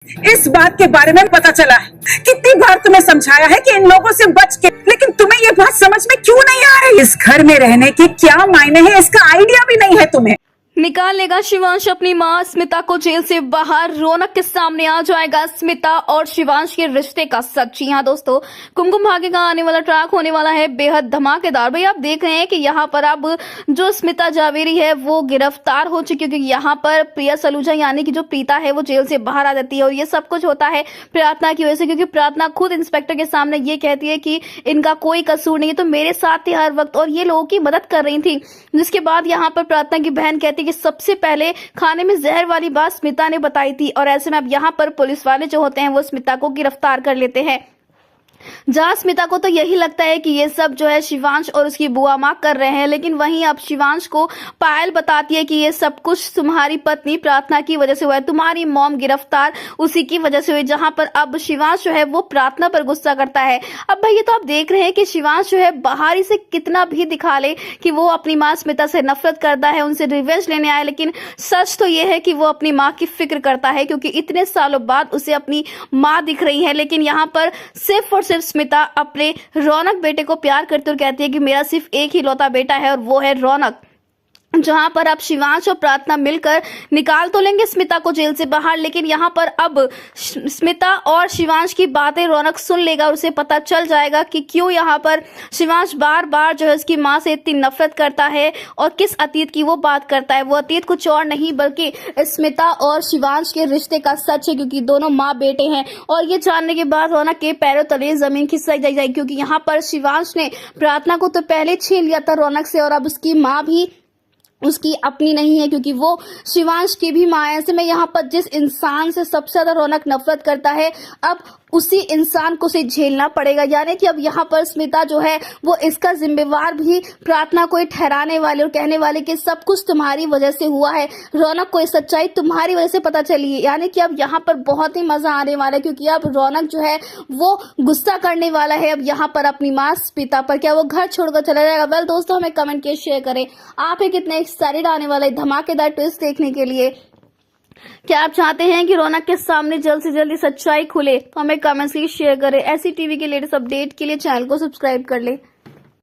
इस बात के बारे में पता चला है। कितनी बार तुम्हें समझाया है कि इन लोगों से बच के, लेकिन तुम्हें ये बात समझ में क्यों नहीं आ रही? इस घर में रहने के क्या मायने हैं इसका आइडिया भी नहीं है तुम्हें। निकाल लेगा शिवांश अपनी मां स्मिता को जेल से बाहर, रौनक के सामने आ जाएगा स्मिता और शिवांश के रिश्ते का सच। यहाँ दोस्तों, कुमकुम भाग्य का आने वाला ट्रैक होने वाला है बेहद धमाकेदार। भाई आप देख रहे हैं कि यहाँ पर अब जो स्मिता जावेरी है वो गिरफ्तार हो चुकी है, क्योंकि यहाँ पर प्रिया सलूजा यानी कि जो प्रीता है वो जेल से बाहर आ जाती है। और ये सब कुछ होता है प्रार्थना की वजह से, क्योंकि प्रार्थना खुद इंस्पेक्टर के सामने ये कहती है कि इनका कोई कसूर नहीं है, तो मेरे साथ थी हर वक्त और ये लोगों की मदद कर रही थी। जिसके बाद यहाँ पर प्रार्थना की बहन कहती है कि सबसे पहले खाने में जहर वाली बात स्मिता ने बताई थी, और ऐसे में अब यहाँ पर पुलिस वाले जो होते हैं वो स्मिता को गिरफ्तार कर लेते हैं। जहां स्मिता को तो यही लगता है कि ये सब जो है शिवांश और उसकी बुआ माँ कर रहे हैं, लेकिन वहीं अब शिवांश को पायल बताती है कि ये सब कुछ तुम्हारी पत्नी प्रार्थना की वजह से हुआ है, तुम्हारी मॉम गिरफ्तार उसी की वजह से हुई। जहां पर अब शिवांश जो है वो प्रार्थना पर गुस्सा करता है। अब भाई ये तो आप देख रहे हैं कि शिवांश जो है बाहरी से कितना भी दिखा ले कि वो अपनी माँ स्मिता से नफरत करता है, उनसे रिवेंज लेने आया, लेकिन सच तो ये है कि वो अपनी माँ की फिक्र करता है, क्योंकि इतने सालों बाद उसे अपनी माँ दिख रही है। लेकिन यहाँ पर सिर्फ और सिर्फ स्मिता अपने रौनक बेटे को प्यार करते हुए कहती है कि मेरा सिर्फ एक ही लौता बेटा है और वो है रौनक। जहां पर अब शिवांश और प्रार्थना मिलकर निकाल तो लेंगे स्मिता को जेल से बाहर, लेकिन यहाँ पर अब स्मिता और शिवांश की बातें रौनक सुन लेगा और उसे पता चल जाएगा कि क्यों यहाँ पर शिवांश बार बार जो है उसकी माँ से इतनी नफरत करता है और किस अतीत की वो बात करता है। वो अतीत कुछ और नहीं बल्कि स्मिता और शिवांश के रिश्ते का सच है, क्योंकि दोनों माँ बेटे हैं। और ये जानने के बाद रौनक के पैरों तले जमीन खिसक जाएगी, क्योंकि यहाँ पर शिवांश ने प्रार्थना को तो पहले छीन लिया था रौनक से, और अब उसकी माँ भी उसकी अपनी नहीं है, क्योंकि वो शिवांश की भी माँ है। ऐसे में यहाँ पर जिस इंसान से सबसे ज्यादा रौनक नफरत करता है, अब उसी इंसान को से झेलना पड़ेगा। यानी कि अब यहाँ पर स्मिता जो है वो इसका जिम्मेवार भी प्रार्थना को ठहराने वाले और कहने वाले कि सब कुछ तुम्हारी वजह से हुआ है, रौनक को सच्चाई तुम्हारी वजह से पता चली है। यानी कि अब यहाँ पर बहुत ही मजा आने वाला है, क्योंकि अब रौनक जो है वो गुस्सा करने वाला है अब यहाँ पर अपनी माँ स्मिता पर। क्या वो घर छोड़कर चला जाएगा? वेल दोस्तों, हमें कमेंट के शेयर करें आप एक कितने एक्साइटेड आने वाला धमाकेदार ट्विस्ट देखने के लिए। क्या आप चाहते हैं कि रौनक के सामने जल्द से जल्द सच्चाई खुले? तो हमें कमेंट्स की शेयर करें। ऐसी टीवी के लेटेस्ट अपडेट के लिए चैनल को सब्सक्राइब कर ले।